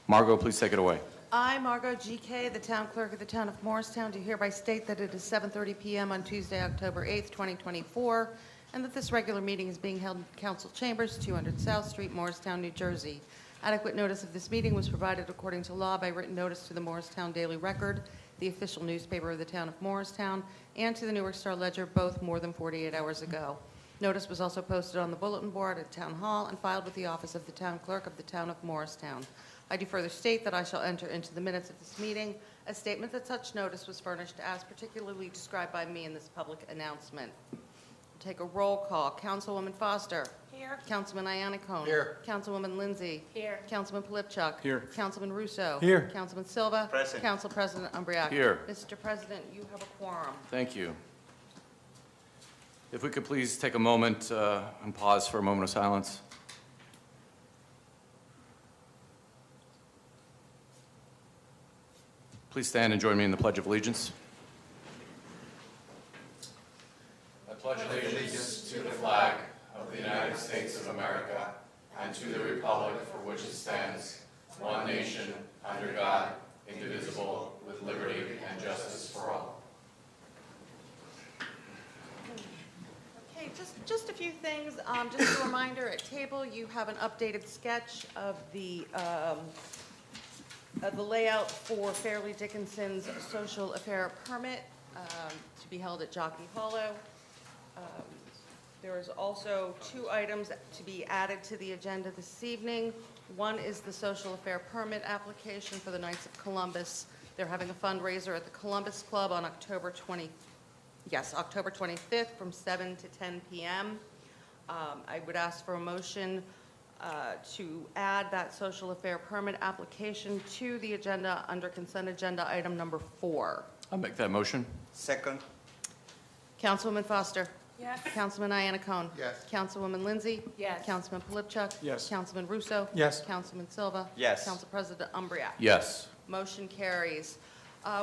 Margot, please take it away. I, Margot G.K., the Town Clerk of the Town of Morristown, do hereby state that it is 7:30 p.m. on Tuesday, October 8th, 2024, and that this regular meeting is being held in Council Chambers, 200 South Street, Morristown, New Jersey. Adequate notice of this meeting was provided according to law by written notice to the Morristown Daily Record, the official newspaper of the Town of Morristown, and to the Newark Star Ledger, both more than 48 hours ago. Notice was also posted on the bulletin board at Town Hall and filed with the office of the Town Clerk of the Town of Morristown. I do further state that I shall enter into the minutes of this meeting a statement that such notice was furnished as particularly described by me in this public announcement. Take a roll call. Councilwoman Foster. Here. Councilman Iannicone. Here. Councilwoman Lindsay. Here. Councilman Polipchuk. Here. Councilman Russo. Here. Councilman Silva. Present. Council President Umbriac. Here. Mr. President, you have a quorum. Thank you. If we could please take a moment and pause for a moment of silence. Please stand and join me in the Pledge of Allegiance. I pledge allegiance to the flag of the United States of America and to the republic for which it stands, one nation, under God, indivisible, with liberty and justice for all. Okay, just a few things. Just a reminder, at table you have an updated sketch of the layout for Fairleigh Dickinson's social affair permit to be held at Jockey Hollow. There is also 2 items to be added to the agenda this evening. One is the social affair permit application for the Knights of Columbus. They're having a fundraiser at the Columbus Club on October 25th from 7 to 10 p.m. I would ask for a motion to add that social affair permit application to the agenda under consent agenda item number 4. I'll make that motion. Second. Councilwoman Foster. Yes. Councilman Iannicone. Yes. Councilwoman Lindsay. Yes. Councilman Polipchuk. Yes. Councilman Russo. Yes. Councilman Silva. Yes. Council President Umbriac. Yes. Motion carries.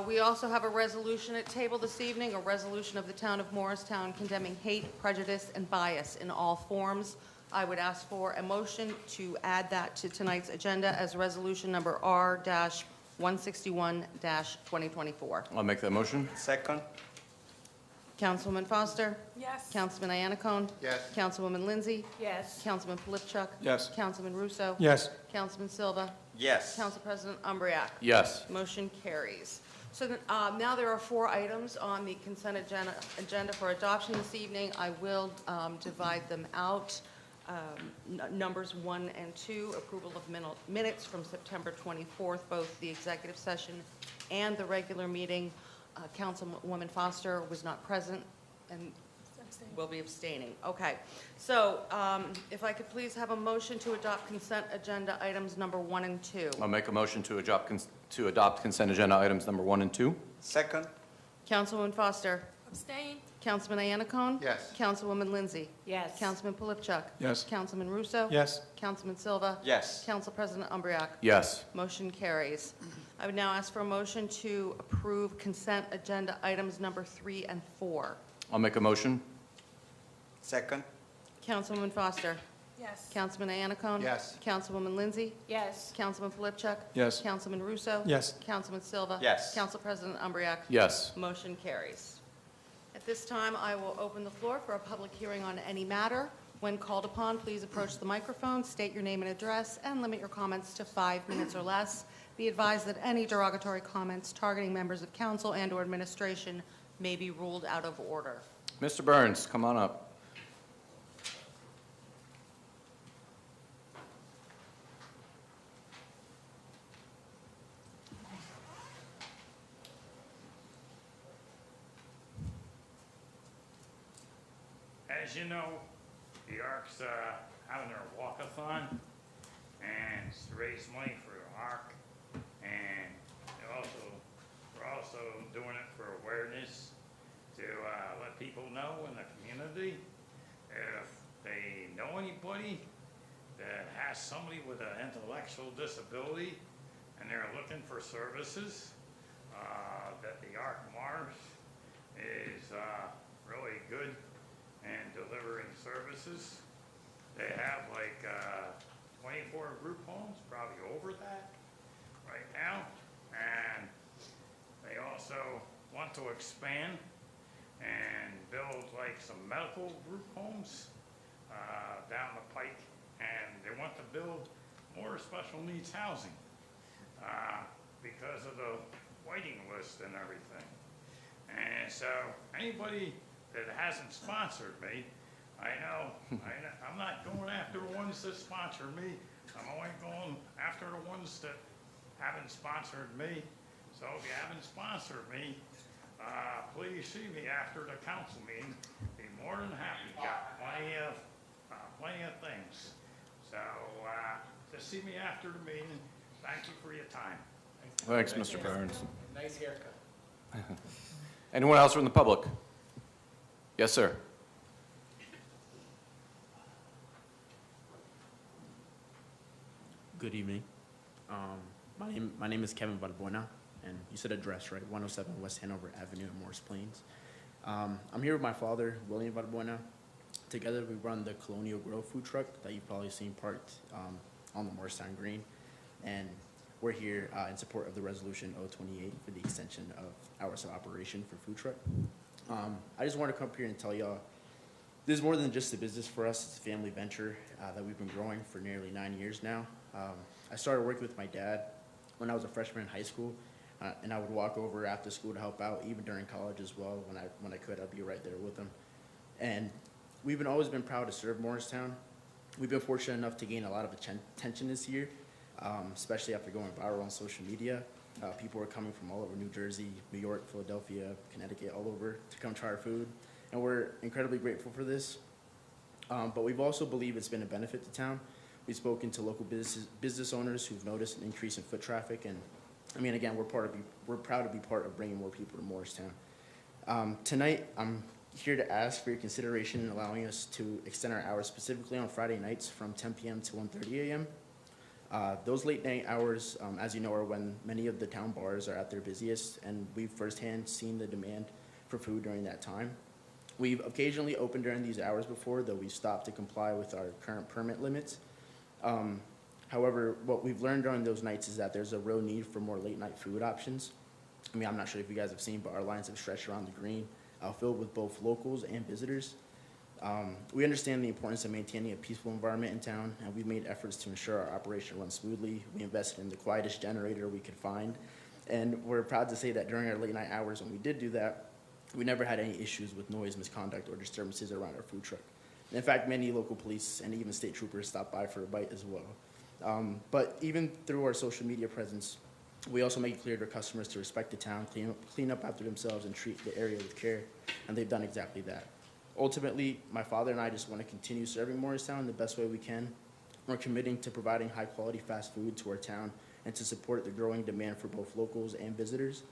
We also have a resolution at table this evening, a resolution of the Town of Morristown condemning hate, prejudice, and bias in all forms. I would ask for a motion to add that to tonight's agenda as resolution number R-161-2024. I'll make that motion. Second. Councilwoman Foster. Yes. Councilman Iannicone. Yes. Councilwoman Lindsay. Yes. Councilman Polipchuk. Yes. Councilman Russo. Yes. Councilman Silva. Yes. Council President Umbriac. Yes. Motion carries. So now there are 4 items on the consent agenda for adoption this evening. I will divide them out. Numbers 1 and 2, approval of minutes from September 24th, both the executive session and the regular meeting. Councilwoman Foster was not present and will be abstaining. Okay. So if I could please have a motion to adopt consent agenda items number 1 and 2. I'll make a motion to adopt consent agenda items number 1 and 2. Second. Councilwoman Foster. Abstain. Councilman Iannicone. Yes. Councilwoman Lindsay. Yes. Councilman Polipchuk. Yes. Councilman Russo. Yes. Councilman Silva. Yes. Council President Umbriac. Yes. Motion carries. I would now ask for a motion to approve consent agenda items number 3 and 4. I'll make a motion. Second. Councilwoman Foster. Yes. Councilman Iannicone. Yes. Councilwoman Lindsay. Yes. Councilman Polipchuk. Yes. Councilman Russo. Yes. Councilman Silva. Yes. Council President Umbriac. Yes. Motion carries. At this time, I will open the floor for a public hearing on any matter. When called upon, please approach the microphone, state your name and address, and limit your comments to 5 minutes or less. Be advised that any derogatory comments targeting members of council and/or administration may be ruled out of order. Mr. Burns, come on up. As you know, the ARC's having their walkathon, and it's to raise money for the ARC, and we're also doing it for awareness to let people know in the community if they know anybody that has somebody with an intellectual disability and they're looking for services, that the ARC Mars is really good and delivering services. They have like 24 group homes, probably over that. right now, and they also want to expand and build like some medical group homes down the pike, and they want to build more special needs housing because of the waiting list and everything. And so anybody that hasn't sponsored me, I'm not going after the ones that sponsored me. I'm only going after the ones that haven't sponsored me. So if you haven't sponsored me, please see me after the council meeting. Be more than happy. Got plenty of things. So just see me after the meeting. Thank you for your time. Thanks, Mr. Burns. Nice haircut. Anyone else from the public? Yes, sir. Good evening. My name is Kevin Balbuena, and you said address, right? 107 West Hanover Avenue in Morris Plains. I'm here with my father, William Balbuena. Together, we run the Colonial Grill food truck that you've probably seen parked on the Morristown Green. And we're here in support of the Resolution 028 for the extension of hours of operation for food truck. I just want to come up here and tell y'all, this is more than just a business for us. It's a family venture that we've been growing for nearly 9 years now. I started working with my dad when I was a freshman in high school, and I would walk over after school to help out, even during college as well. When I could, I'd be right there with him. And we've always been proud to serve Morristown. We've been fortunate enough to gain a lot of attention this year, especially after going viral on social media. People are coming from all over New Jersey, New York, Philadelphia, Connecticut, all over to come try our food. And we're incredibly grateful for this. But we've also believed it's been a benefit to town. We've spoken to local business owners who've noticed an increase in foot traffic. And I mean, again, we're proud to be part of bringing more people to Morristown. Tonight, I'm here to ask for your consideration in allowing us to extend our hours specifically on Friday nights from 10 p.m. to 1:30 a.m. Those late night hours, as you know, are when many of the town bars are at their busiest, and we've firsthand seen the demand for food during that time. We've occasionally opened during these hours before, though we've stopped to comply with our current permit limits. However, what we've learned during those nights is that there's a real need for more late night food options. I mean, I'm not sure if you guys have seen, but our lines have stretched around the green, filled with both locals and visitors. We understand the importance of maintaining a peaceful environment in town, and we've made efforts to ensure our operation runs smoothly. We invested in the quietest generator we could find, and we're proud to say that during our late night hours when we did do that, we never had any issues with noise, misconduct, or disturbances around our food truck. In fact, many local police and even state troopers stopped by for a bite as well. But even through our social media presence, we also make it clear to our customers to respect the town, clean up after themselves, and treat the area with care, and they've done exactly that. Ultimately, my father and I just want to continue serving Morristown the best way we can. We're committing to providing high-quality fast food to our town and to support the growing demand for both locals and visitors.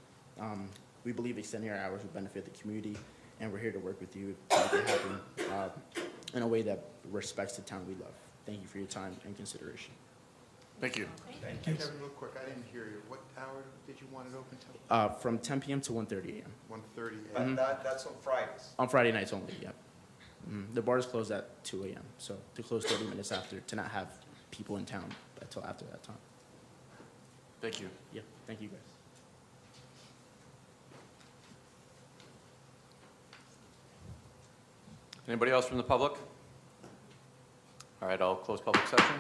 We believe extending our hours will benefit the community, and we're here to work with you to make it happen in a way that respects the town we love. Thank you for your time and consideration. Thank you. Thank you. Kevin, real quick, I didn't hear you. What hour did you want it open till? From 10 p.m. to 1:30 a.m. 1:30 But that's on Fridays. On Friday nights only, yep. The bars close at 2 a.m., so to close 30 minutes after, to not have people in town until after that time. Thank you. Yeah, thank you guys. Anybody else from the public? All right, I'll close public session.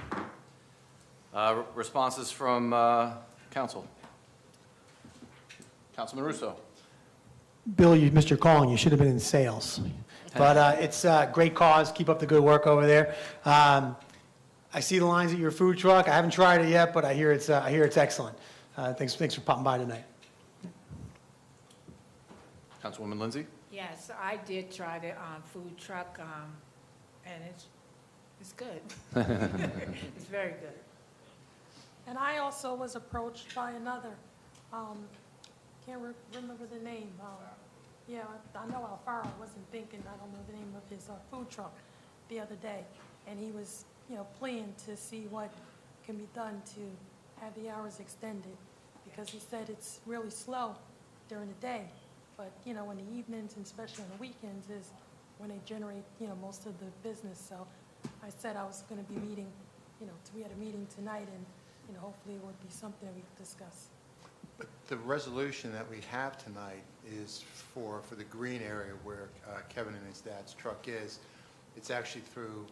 Responses from council. Councilman Russo. Bill, you missed your calling. You should have been in sales. But it's a great cause. Keep up the good work over there. I see the lines at your food truck. I haven't tried it yet, but I hear it's excellent. Thanks for popping by tonight. Councilwoman Lindsay. Yes, I did try the food truck, and it's good. It's very good. And I also was approached by another, can't remember the name. Yeah, I know Alfaro. I wasn't thinking, I don't know the name of his food truck the other day. And he was, pleading to see what can be done to have the hours extended, because he said it's really slow during the day. But, in the evenings, and especially on the weekends, is when they generate, most of the business. So I said I was going to be meeting, we had a meeting tonight, and hopefully it would be something that we could discuss. But the resolution that we have tonight is for the green area where Kevin and his dad's truck is. It's actually through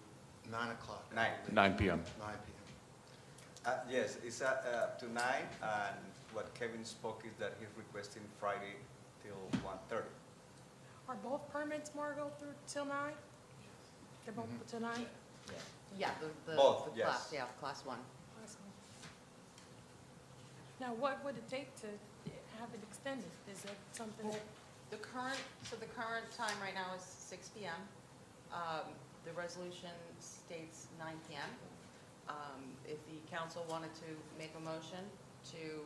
9 o'clock. 9 p.m. 9 p.m. Yes, it's to 9, and what Kevin spoke is that he's requesting Friday till 1:30. Are both permits, Margot, through till 9? They're both till 9? Yeah, the Both, class, yes. yeah, class 1. Now, what would it take to have it extended? Is it something that, The current time right now is 6 PM. The resolution states 9 PM. If the council wanted to make a motion to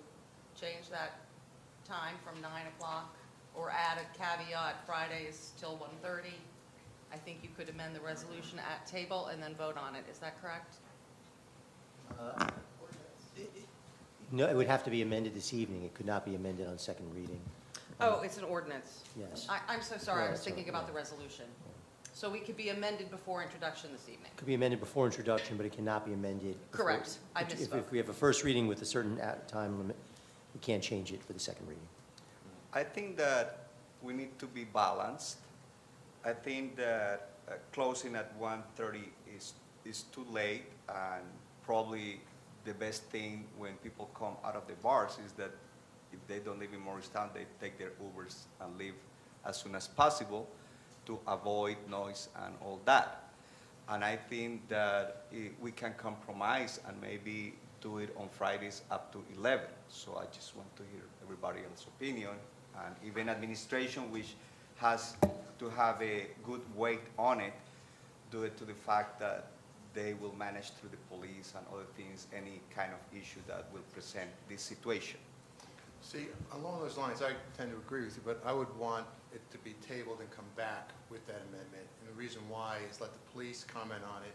change that time from 9 o'clock or add a caveat Fridays till 1:30, I think you could amend the resolution at table and then vote on it. Is that correct? No, it would have to be amended this evening. It could not be amended on second reading. Oh, it's an ordinance. Yes. I'm so sorry, I Yeah, was that's thinking all right, about the resolution. So we could be amended before introduction this evening. Could be amended before introduction, but it cannot be amended. before- Correct. I if- misspoke. If we have a first reading with a certain time limit, we can't change it for the second reading. I think that we need to be balanced. I think that closing at 1:30 is too late, and probably the best thing when people come out of the bars is that if they don't live in Morristown, they take their Ubers and leave as soon as possible to avoid noise and all that. And I think that we can compromise and maybe do it on Fridays up to 11. So I just want to hear everybody else's opinion, and even administration, which has to have a good weight on it, do it to the fact that they will manage through the police and other things, any kind of issue that will present this situation. See, along those lines, I tend to agree with you, but I would want it to be tabled and come back with that amendment. And the reason why is let the police comment on it,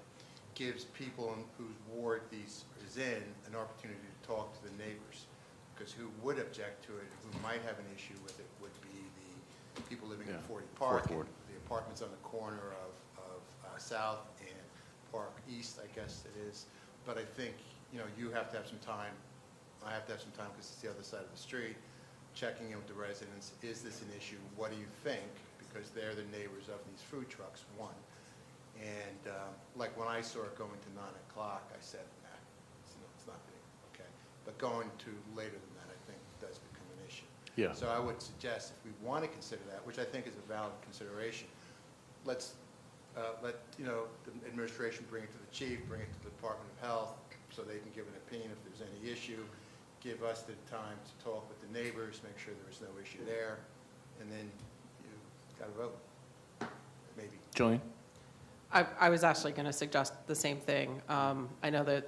gives people whose ward these is in an opportunity to talk to the neighbors. Because who would object to it, who might have an issue with it, would be the people living in Yeah, 40 Fourth Park, Ward. the apartments on the corner of South and Park East, I guess it is. But I think, you have to have some time, I have to have some time because it's the other side of the street, checking in with the residents. Is this an issue? What do you think? Because they're the neighbors of these food trucks, one. And like when I saw it going to 9 o'clock, I said, nah, it's not big, okay? But going to later than that, I think, does become an issue. Yeah. So I would suggest if we want to consider that, which I think is a valid consideration, let's let, the administration bring it to the chief, bring it to the Department of Health, so they can give an opinion if there's any issue, give us the time to talk with the neighbors, make sure there is no issue there, and then you got to vote, maybe. Jillian? I was actually going to suggest the same thing. I know that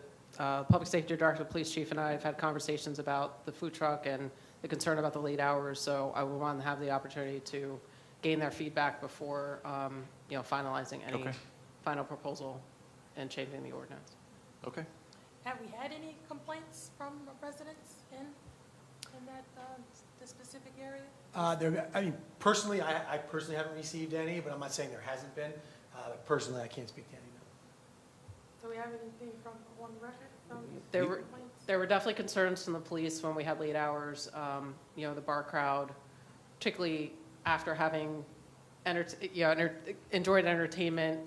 Public Safety Director, Police Chief, and I have had conversations about the food truck and the concern about the late hours, so I would want to have the opportunity to gain their feedback before, finalizing any Okay. final proposal and changing the ordinance. Okay. have we had any complaints from residents in that, the specific area? Personally, I personally haven't received any, but I'm not saying there hasn't been. Personally, I can't speak to any, no. Do we have anything on record from There were- complaints? There were definitely concerns from the police when we had late hours. The bar crowd, particularly after having enjoyed entertainment,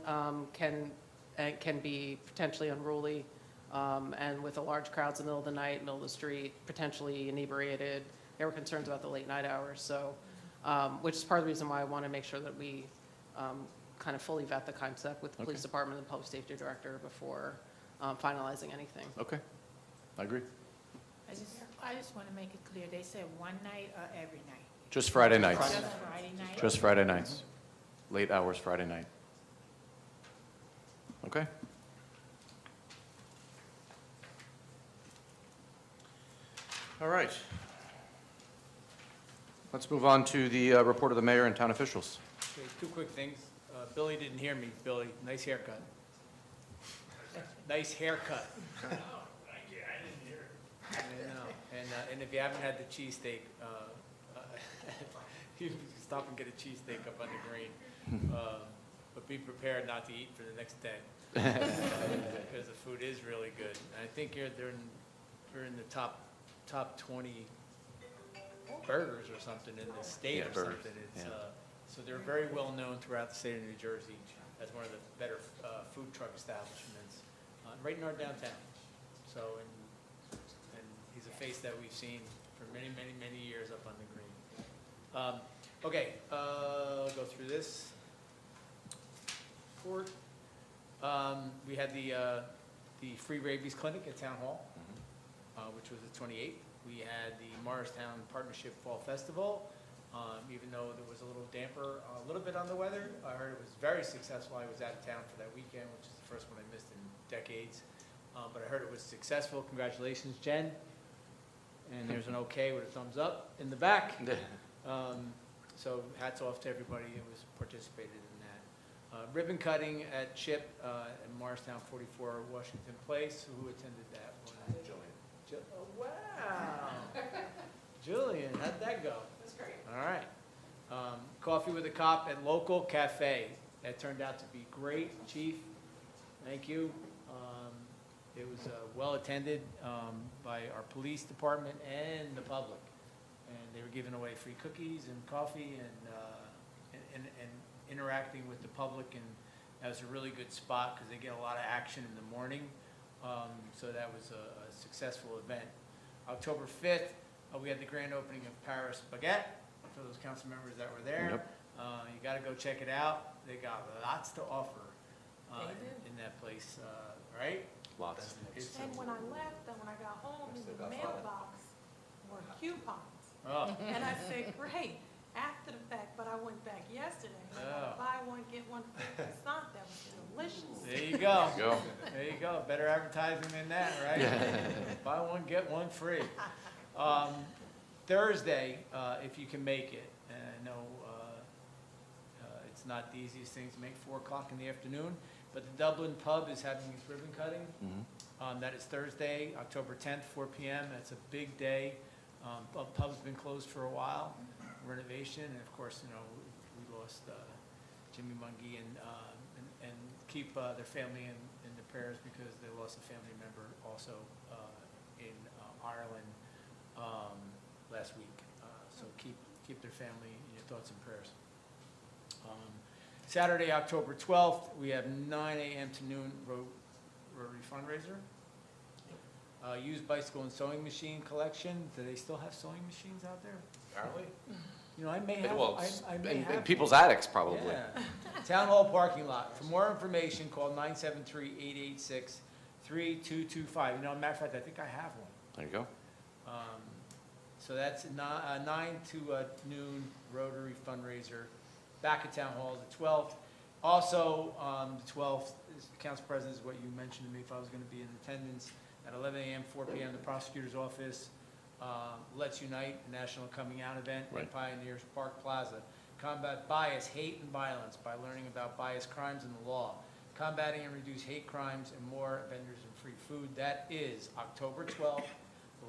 can be potentially unruly. And with the large crowds in the middle of the night, middle of the street, potentially inebriated. There were concerns about the late night hours. So, which is part of the reason why I want to make sure that we kind of fully vet the concept with the police department and the public safety director before finalizing anything. Okay. I agree. I just want to make it clear, they said one night or every night? Just Friday nights. Just Friday night? Just Friday nights. Late hours Friday night. Okay. All right. Let's move on to the report of the mayor and town officials. Okay, two quick things. Billy didn't hear me. Billy, nice haircut. Nice haircut. Thank you, I didn't hear it. I know. And if you haven't had the cheesesteak, you can stop and get a cheesesteak up on the green. But be prepared not to eat for the next day. Because the food is really good. And I think they're they're in the top 20 burgers or something in the state Yeah, or burgers, something. It's, yeah. so they're very well known throughout the state of New Jersey as one of the better food truck establishments, right in our downtown. So, and he's a face that we've seen for many, many, many years up on the green. Okay, I'll go through this report. We had the free rabies clinic at Town Hall, which was the 28th. We had the Morristown Partnership Fall Festival. Even though there was a little damper, a little bit on the weather, I heard it was very successful. I was out of town for that weekend, which is the first one I missed in decades. But I heard it was successful. Congratulations, Jen. And there's an okay with a thumbs up in the back. So hats off to everybody who was participated in that. Ribbon cutting at CHIP in Morristown 44 Washington Place. Who attended that one? Julian. Oh, wow. Julian, how'd that go? That's great. All right. Coffee with a Cop at Local Cafe. That turned out to be great, Chief. Thank you. It was well attended by our police department and the public. And they were giving away free cookies and coffee and interacting with the public. And that was a really good spot because they get a lot of action in the morning. So that was a successful event. October 5th, we had the grand opening of Paris Baguette for those council members that were there. Yep. You got to go check it out. They got lots to offer They do. in that place, right? Lots. It's- And when I left, and when I got home, in the mailbox were coupons. oh, And I said, great, after the fact, but I went back yesterday. And I Oh. got buy one, get one free croissant. That was delicious. there you go. Go. There you go. Better advertising than that, right? Buy one, get one free. Thursday, if you can make it, and I know it's not the easiest thing to make 4 o'clock in the afternoon, but the Dublin Pub is having its ribbon cutting. That is Thursday, October 10th, 4 p.m. That's a big day. Pub's been closed for a while, renovation, and of course, you know, we lost Jimmy Mungie and keep their family in the prayers because they lost a family member also in Ireland last week. So keep their family in your thoughts and prayers. Saturday, October 12th, we have 9 a.m. to noon Rotary fundraiser. Used bicycle and sewing machine collection. Do they still have sewing machines out there? Apparently. You know, I may have. Well, I may in have. people's attics, probably. Yeah. Town Hall parking lot. For more information, call 973-886-3225. You know, matter of fact, I think I have one. There you go. So that's 9 to noon Rotary fundraiser back at Town Hall the 12th. Also, the 12th, Council President, is what you mentioned to me if I was going to be in attendance. At 11 a.m., 4 p.m., the prosecutor's office, Let's Unite, a national coming out event at Right. Pioneers Park Plaza. Combat bias, hate, and violence by learning about bias crimes and the law. Combating and reduce hate crimes and more vendors and free food. That is October 12th,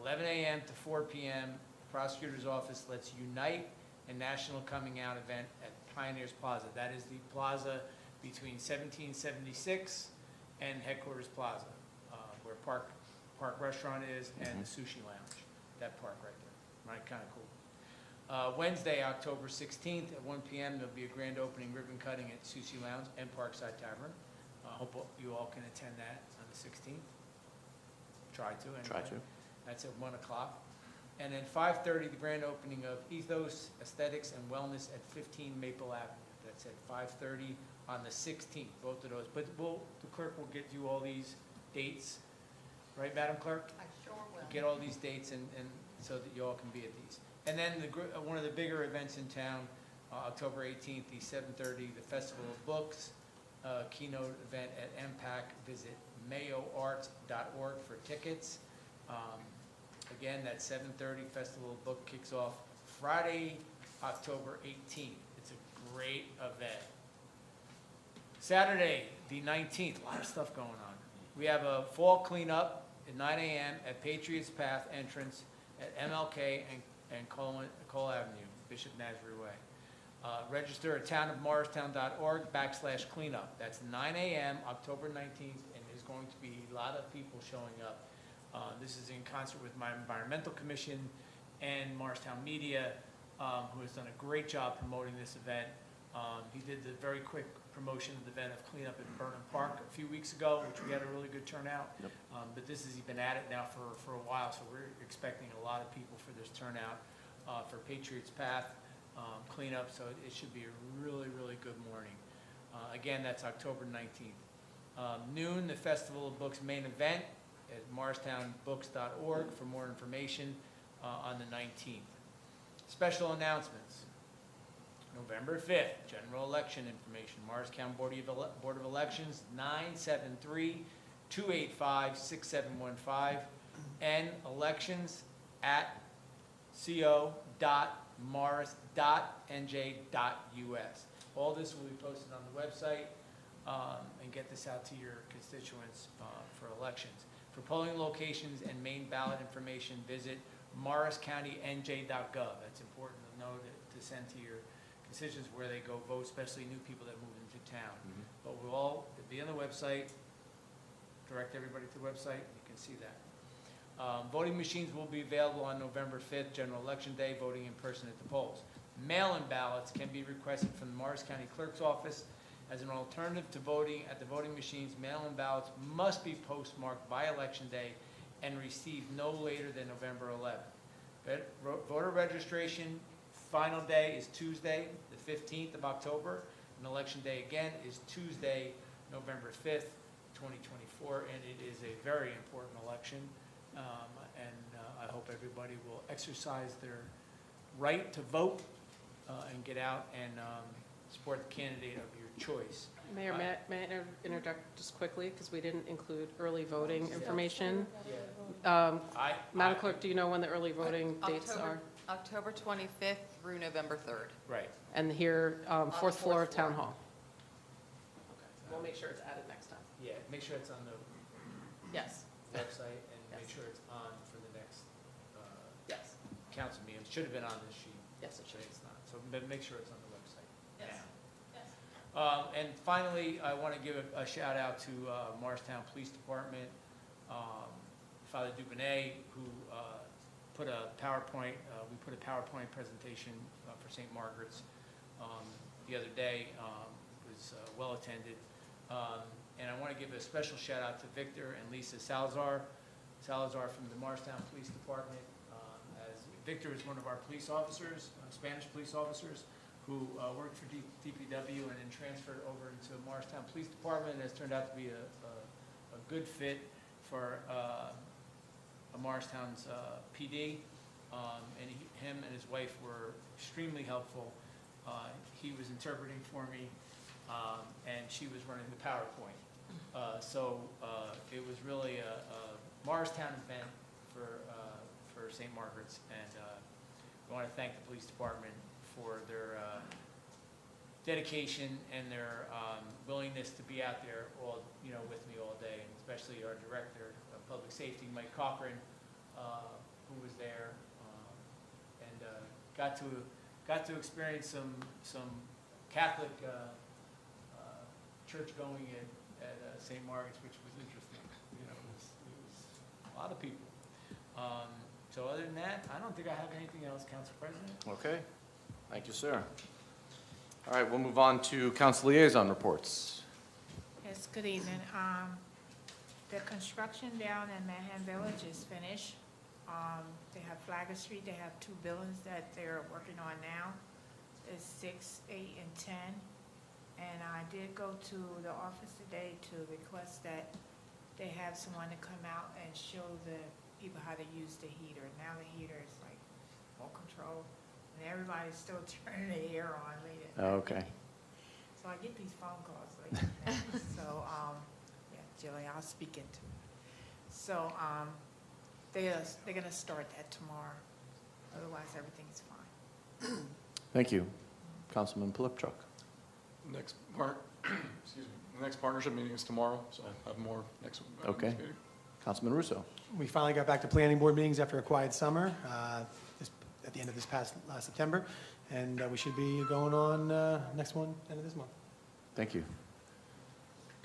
11 a.m. to 4 p.m. Prosecutor's office, Let's Unite, a national coming out event at Pioneers Plaza. That is the plaza between 1776 and Headquarters Plaza, where Park Restaurant is and the Sushi Lounge. That park right there, right, kind of cool. Wednesday, October 16th at 1 p.m., there'll be a grand opening ribbon cutting at Sushi Lounge and Parkside Tavern. Hope you all can attend that on the 16th. Try to, anyway. Try to. That's at 1 o'clock. And then 5:30, the grand opening of Ethos Aesthetics and Wellness at 15 Maple Avenue. That's at 5:30 on the 16th, both of those. But the clerk will get you all these dates, right, Madam Clerk? I sure will. Get all these dates and so that you all can be at these. And then one of the bigger events in town, October 18th, the 7:30, the Festival of Books, keynote event at MPAC. Visit mayoarts.org for tickets. Again, that 7:30 Festival of Book kicks off Friday, October 18th. It's a great event. Saturday, the 19th, a lot of stuff going on. We have a fall cleanup at 9 a.m. at Patriots Path entrance at MLK and Cole Avenue, Bishop Nasri Way. Register at townofmorristown.org/cleanup. That's 9 a.m. October 19th, and there's going to be a lot of people showing up. This is in concert with my environmental commission and Morristown Media, who has done a great job promoting this event. He did the very quick promotion of the event of cleanup at Burnham Park a few weeks ago, which we had a really good turnout. Yep. But this has been at it now for a while, so we're expecting a lot of people for this turnout for Patriots Path cleanup, so it should be a really, really good morning. Again, that's October 19th. Noon, the Festival of Books main event at morristownbooks.org for more information on the 19th. Special announcements. November 5th, general election information, Morristown Board of Elections, 973-285-6715, and elections@co.morris.nj.us. All this will be posted on the website, and get this out to your constituents for elections. For polling locations and main ballot information, visit morriscountynj.gov. That's important to know to send to your constituents where they go vote, especially new people that move into town. But we'll all be on the website, direct everybody to the website, you can see that. Voting machines will be available on November 5th, general election day, voting in person at the polls. Mail-in ballots can be requested from the Morris County Clerk's Office. As an alternative to voting at the voting machines, mail-in ballots must be postmarked by election day and received no later than November 11th. Voter registration final day is Tuesday, the 15th of October, and election day again is Tuesday, November 5th, 2024, and it is a very important election, I hope everybody will exercise their right to vote and get out and support the candidate of your choice. Mayor, may I interject just quickly, because we didn't include early voting information? Madam Clerk, do you know when the early voting dates are? October 25th through November 3rd. Right. And here, fourth floor of Town Hall. Okay. We'll make sure it's added next time. Yeah, make sure it's on the Yes. website and make Yes. sure it's on for the next Yes. council meeting. It should have been on this sheet. Yes, it should. But it's not, so make sure it's on the website. Yes. Now. And finally, I want to give a shout out to Morristown Police Department, Father Dubonnet, who put a PowerPoint, we put a PowerPoint presentation for St. Margaret's the other day. It was well attended. And I want to give a special shout out to Victor and Lisa Salazar from the Morristown Police Department. As Victor is one of our police officers, Spanish police officers, who worked for DPW and then transferred over into the Morristown Police Department, and has turned out to be a good fit for Morristown's PD, and him and his wife were extremely helpful. He was interpreting for me, and she was running the PowerPoint. So it was really a Morristown event for St. Margaret's, and I want to thank the police department for their dedication and their willingness to be out there with me all day, and especially our director of public safety, Mike Cochran, who was there, and got to experience some Catholic church going at St. Margaret's, which was interesting. It was a lot of people. So other than that, I don't think I have anything else, Council President. Okay, thank you, sir. All right, we'll move on to council liaison reports. Yes, good evening. The construction down in Manhattan Village is finished. They have Flagler Street, they have 2 buildings that they're working on now. It's 6, 8, and 10. And I did go to the office today to request that they have someone to come out and show the people how to use the heater. Now the heater is like more control, and everybody's still turning their air on late at night. Okay. So I get these phone calls late at night. So, yeah, Jillian, I'll speak into it. So, they're gonna start that tomorrow. Otherwise, everything's fine. Thank you. Councilman Pilipchuk. Next the next partnership meeting is tomorrow, so I'll have more next Okay. next meeting. Councilman Russo. We finally got back to planning board meetings after a quiet summer, at the end of last September, and we should be going on next one, end of this month. Thank you.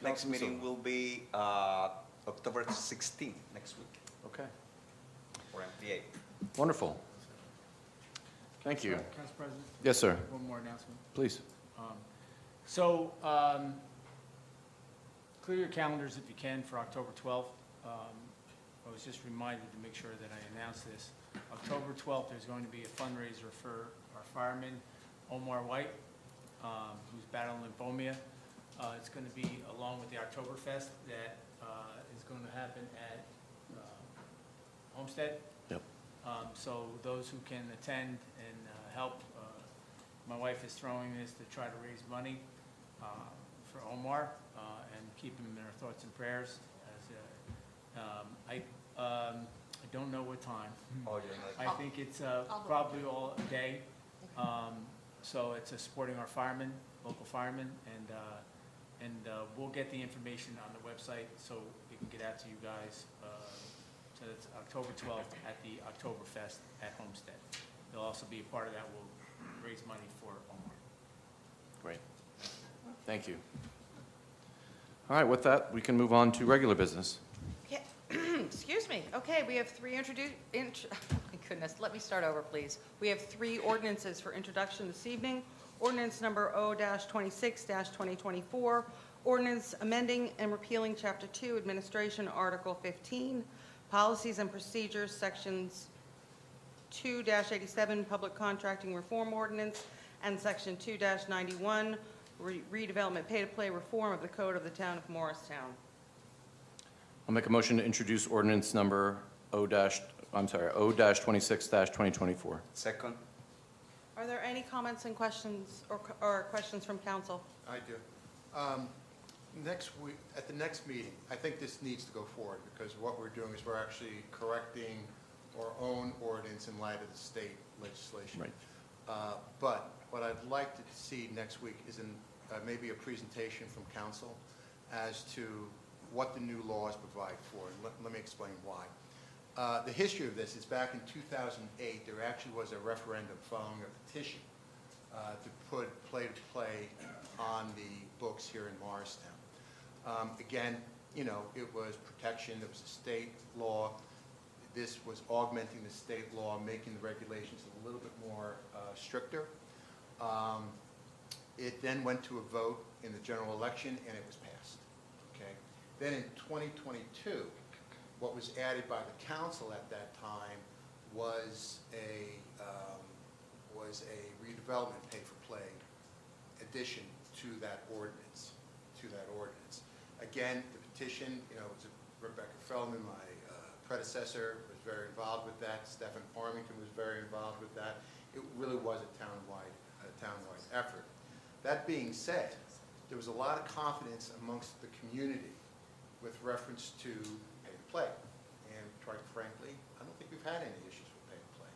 Next Councilman meeting Silva. will be October 16th, next week. Okay, for the 8th. wonderful. Thank you. Council President? Yes, sir. One more announcement. Please. So, clear your calendars if you can for October 12th. I was just reminded to make sure that I announce this. October 12th, there's going to be a fundraiser for our fireman, Omar White, who's battling lymphoma. It's going to be along with the Oktoberfest that is going to happen at Homestead. Yep. So those who can attend and help, my wife is throwing this to try to raise money for Omar and keep him in our thoughts and prayers. I don't know what time. Oh, you're not. I think it's probably all day. So it's supporting our firemen, local firemen, and we'll get the information on the website so we can get out to you guys. So it's October 12th at the Oktoberfest at Homestead. They'll also be a part of that. We'll raise money for Omar. Great. Thank you. All right, with that, we can move on to regular business. Okay. Excuse me. Okay, we have three oh my goodness, let me start over, please. We have three ordinances for introduction this evening. Ordinance number O-26-2024, ordinance amending and repealing Chapter 2, Administration, Article 15, Policies and Procedures, Sections 2-87, Public Contracting Reform Ordinance, and Section 2-91, Redevelopment Pay-to-Play Reform of the Code of the Town of Morristown. I'll make a motion to introduce ordinance number O-26-2024. Second? Are there any comments and questions or questions from council? I do. Next week, at the next meeting, I think this needs to go forward because what we're doing is we're actually correcting our own ordinance in light of the state legislation. Right. But what I'd like to see next week is maybe a presentation from council as to what the new laws provide for. And let me explain why. The history of this is back in 2008, there actually was a referendum following a petition to put play-to-play on the books here in Morristown. Again, you know, it was protection, it was a state law. This was augmenting the state law, making the regulations a little bit more stricter. It then went to a vote in the general election and it was passed, okay? Then in 2022, what was added by the council at that time was a redevelopment pay-for-play addition to that ordinance. Again, the petition, you know, it was Rebecca Feldman, my predecessor, was very involved with that. Stephen Armington was very involved with that. It really was a townwide effort. That being said, there was a lot of confidence amongst the community with reference to pay-to-play. And quite frankly, I don't think we've had any issues with pay-to-play.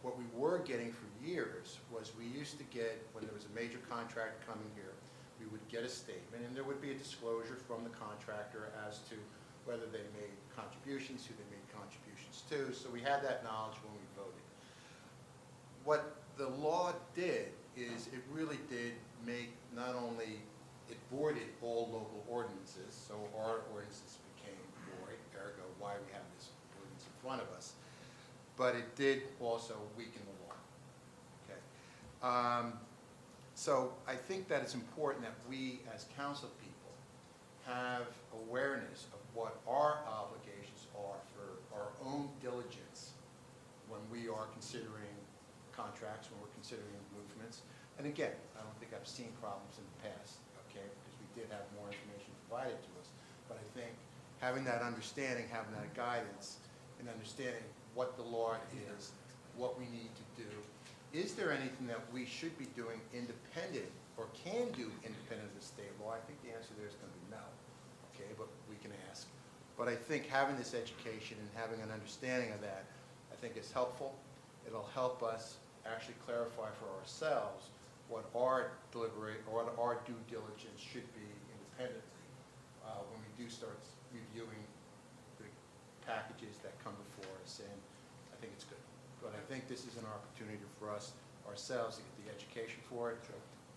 What we were getting for years was we used to get, when there was a major contract coming here, we would get a statement and there would be a disclosure from the contractor as to whether they made contributions, who they made contributions to. So we had that knowledge when we voted. What the law did is it really did make not only, it voided all local ordinances, so our ordinances became void, ergo why we have this ordinance in front of us, but it did also weaken the law. Okay. So I think that it's important that we as council people have awareness of what our obligations are for our own diligence when we are considering contracts, when we're considering movements. And again, I don't think I've seen problems in the past, okay, because we did have more information provided to us. But I think having that understanding, having that guidance, and understanding what the law is, what we need to do, is there anything that we should be doing independent or can do independent of the state law? I think the answer there is going to be no, okay, but we can ask. But I think having this education and having an understanding of that, I think is helpful. It'll help us actually clarify for ourselves what our what our due diligence should be independently when we do start reviewing the packages that come before us, and I think it's good. But I think this is an opportunity for us ourselves to get the education for it, to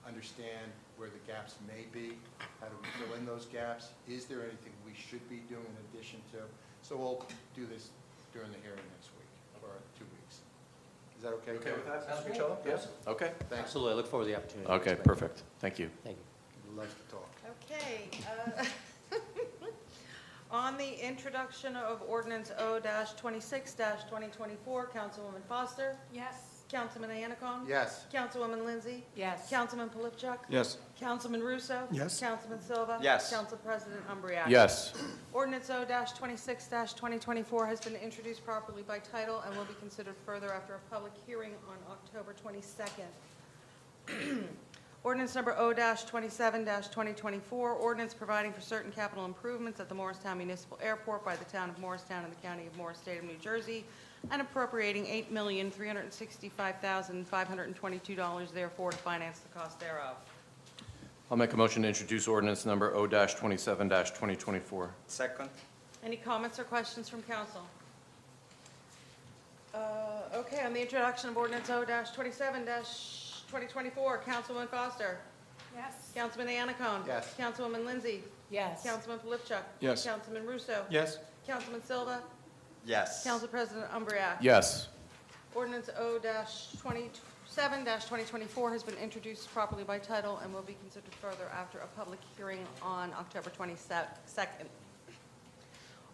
understand where the gaps may be, how do we fill in those gaps, is there anything we should be doing in addition to? So we'll do this during the hearing next week, or 2 weeks. Is that okay? Okay with that, Sounds Mr. good? Michello? Yes? Okay. Thanks. Absolutely, I look forward to the opportunity. Okay, perfect. Thank you. Thank you. Loves to talk. Okay. On the introduction of ordinance O-26-2024, Councilwoman Foster, Yes. Councilman Anacone? Yes. Councilwoman Lindsay? Yes. Councilman Polypchuk? Yes. Councilman Russo? Yes. Councilman Silva? Yes. Council President Umbreak? Yes. Ordinance O-26-2024 has been introduced properly by title and will be considered further after a public hearing on October 22nd. Ordinance number O-27-2024, ordinance providing for certain capital improvements at the Morristown Municipal Airport by the town of Morristown and the county of Morris, state of New Jersey, and appropriating $8,365,522 therefore to finance the cost thereof. I'll make a motion to introduce ordinance number O-27-2024. Second? Any comments or questions from council? Okay, on the introduction of ordinance O-27-2024, Councilwoman Foster. Yes. Councilman Anacone. Yes. Councilwoman Lindsay. Yes. Councilman Polypchuk. Yes. Councilman Russo. Yes. Councilman Silva. Yes. Council President Umbreak. Yes. Ordinance O-27-2024 has been introduced properly by title and will be considered further after a public hearing on October 22nd.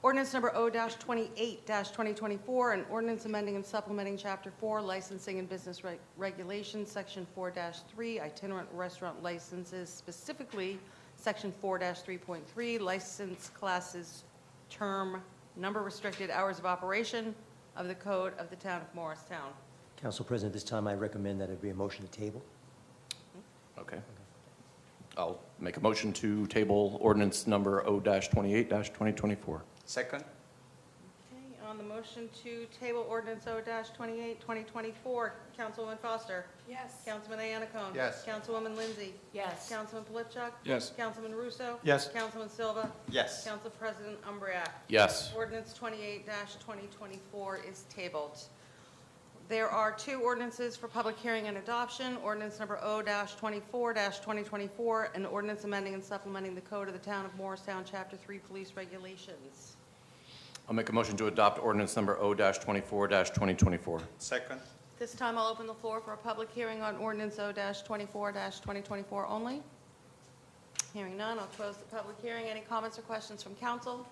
Ordinance number O-28-2024, an ordinance amending and supplementing Chapter 4, Licensing and Business Regulations, Section 4-3, itinerant restaurant licenses, specifically Section 4-3.3, license classes, term, number restricted, hours of operation of the Code of the Town of Morristown. Council President, this time I recommend that it be a motion to table. Okay. I'll make a motion to table ordinance number O-28-2024. Second? Okay, on the motion to table ordinance O-28-2024, Councilwoman Foster. Yes. Councilman Anacone. Yes. Councilwoman Lindsay. Yes. Councilman Polypchuk. Yes. Councilman Russo. Yes. Councilman Silva. Yes. Council President Umbreak. Yes. Ordinance 28-2024 is tabled. There are two ordinances for public hearing and adoption. Ordinance number O-24-2024, an ordinance amending and supplementing the Code of the Town of Morristown, Chapter 3, Police Regulations. I'll make a motion to adopt ordinance number O-24-2024. Second? This time I'll open the floor for a public hearing on ordinance O-24-2024 only. Hearing none, I'll close the public hearing. Any comments or questions from council?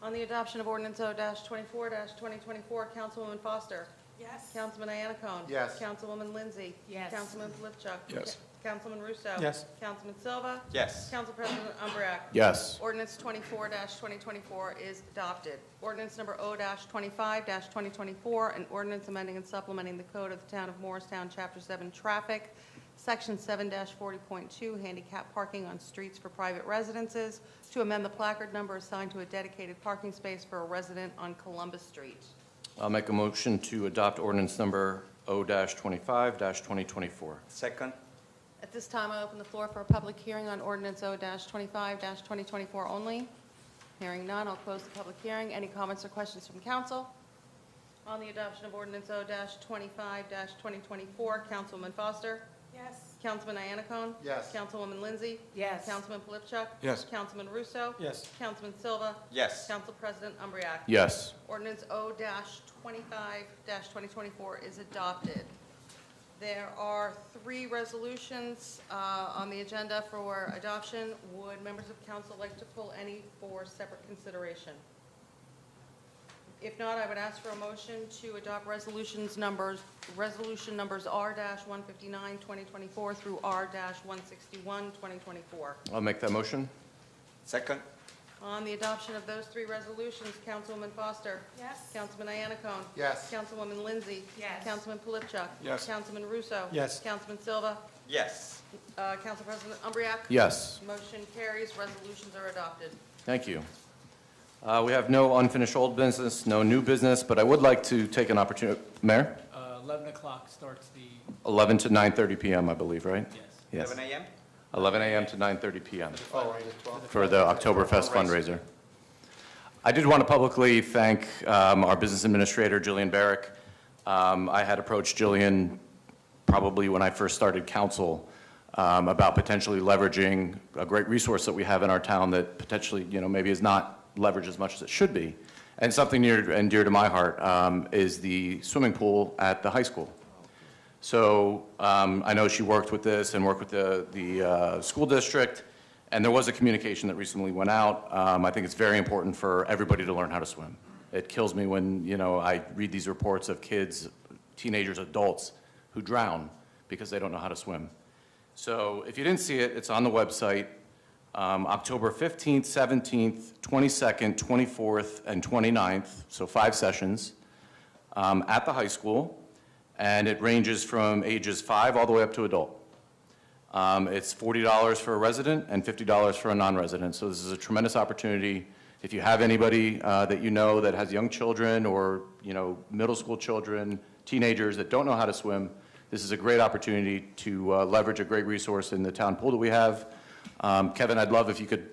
On the adoption of ordinance O-24-2024, Councilwoman Foster. Yes. Councilman Anacone. Yes. Councilwoman Lindsay. Yes. Councilman Polypchuk. Yes. Councilman Russo. Yes. Councilman Silva. Yes. Council President Umbreak. Yes. Ordinance 24-2024 is adopted. Ordinance number O-25-2024, an ordinance amending and supplementing the Code of the Town of Morristown, Chapter 7, Traffic, Section 7-40.2, handicap parking on streets for private residences, to amend the placard number assigned to a dedicated parking space for a resident on Columbus Street. I'll make a motion to adopt ordinance number O-25-2024. Second? At this time, I open the floor for a public hearing on ordinance O-25-2024 only. Hearing none, I'll close the public hearing. Any comments or questions from council? On the adoption of ordinance O-25-2024, Councilwoman Foster. Yes. Councilman Anacone. Yes. Councilwoman Lindsay. Yes. Councilman Polypchuk. Yes. Councilman Russo. Yes. Councilman Silva. Yes. Council President Umbreak. Yes. Ordinance O-25-2024 is adopted. There are three resolutions on the agenda for adoption. Would members of council like to pull any for separate consideration? If not, I would ask for a motion to adopt resolution numbers R-159, 2024 through R-161, 2024. I'll make that motion. Second? On the adoption of those three resolutions, Councilwoman Foster. Yes. Councilman Anacone. Yes. Councilwoman Lindsay. Yes. Councilman Polypchuk. Yes. Councilman Russo. Yes. Councilman Silva. Yes. Council President Umbreak. Yes. Motion carries. Resolutions are adopted. Thank you. We have no unfinished old business, no new business, but I would like to take an opportunity. Mayor? 11 o'clock starts the, 11 to 9:30 p.m., I believe, right? yes. 11 a.m.? 11 a.m. to 9:30 p.m. Oh, on the 12th? for the Oktoberfest fundraiser. I did want to publicly thank our business administrator, Jillian Barrick. I had approached Jillian probably when I first started council about potentially leveraging a great resource that we have in our town that potentially, maybe is not leveraged as much as it should be. And something near and dear to my heart is the swimming pool at the high school. So I know she worked with this and worked with the school district, and there was a communication that recently went out. I think it's very important for everybody to learn how to swim. It kills me when, you know, I read these reports of kids, teenagers, adults who drown because they don't know how to swim. So if you didn't see it, it's on the website. October 15th, 17th, 22nd, 24th, and 29th, so 5 sessions at the high school. And it ranges from ages 5 all the way up to adult. It's $40 for a resident and $50 for a non-resident. So this is a tremendous opportunity. If you have anybody that you know that has young children or, you know, middle school children, teenagers that don't know how to swim, this is a great opportunity to leverage a great resource in the town pool that we have. Kevin, I'd love if you could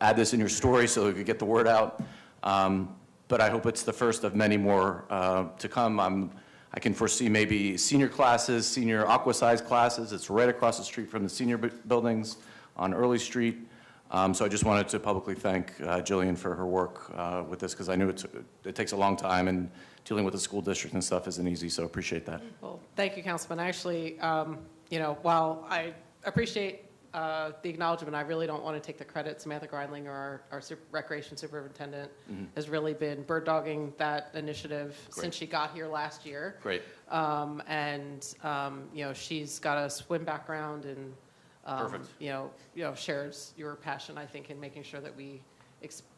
add this in your story so we could get the word out. But I hope it's the first of many more to come. I can foresee maybe senior classes, senior aqua-size classes. It's right across the street from the senior buildings on Early Street. So I just wanted to publicly thank Jillian for her work with this, because I knew it takes a long time, and dealing with the school district and stuff isn't easy, so appreciate that. Well, thank you, Councilman. Actually, you know, while I appreciate the acknowledgement, I really don't want to take the credit. Samantha Grindlinger, our recreation superintendent, has really been bird dogging that initiative since she got here last year. Great. You know, she's got a swim background and, Perfect. you know, shares your passion, I think, in making sure that we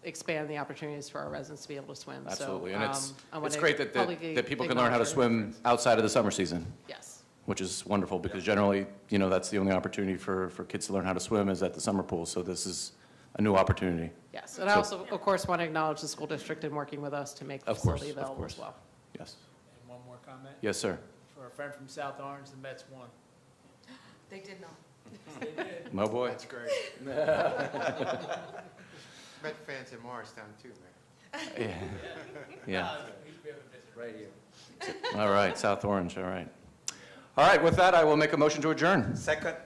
expand the opportunities for our residents to be able to swim. Absolutely, So, and I it's wanna great that publicly people can learn how to acknowledge her. swim outside of the summer season. Yes. Which is wonderful, because generally, you know, that's the only opportunity for kids to learn how to swim is at the summer pool. So this is a new opportunity. Yes, and I also, of course, want to acknowledge the school district in working with us to make the Of course, facility of available course. as well. Yes. And one more comment? Yes, sir. For a friend from South Orange, the Mets won. They did not. They did. Mo boy. That's great. Met fans in Morristown too, man. Yeah. Yeah. We should be able to visit right here. All right, South Orange, all right. All right, with that, I will make a motion to adjourn. Second.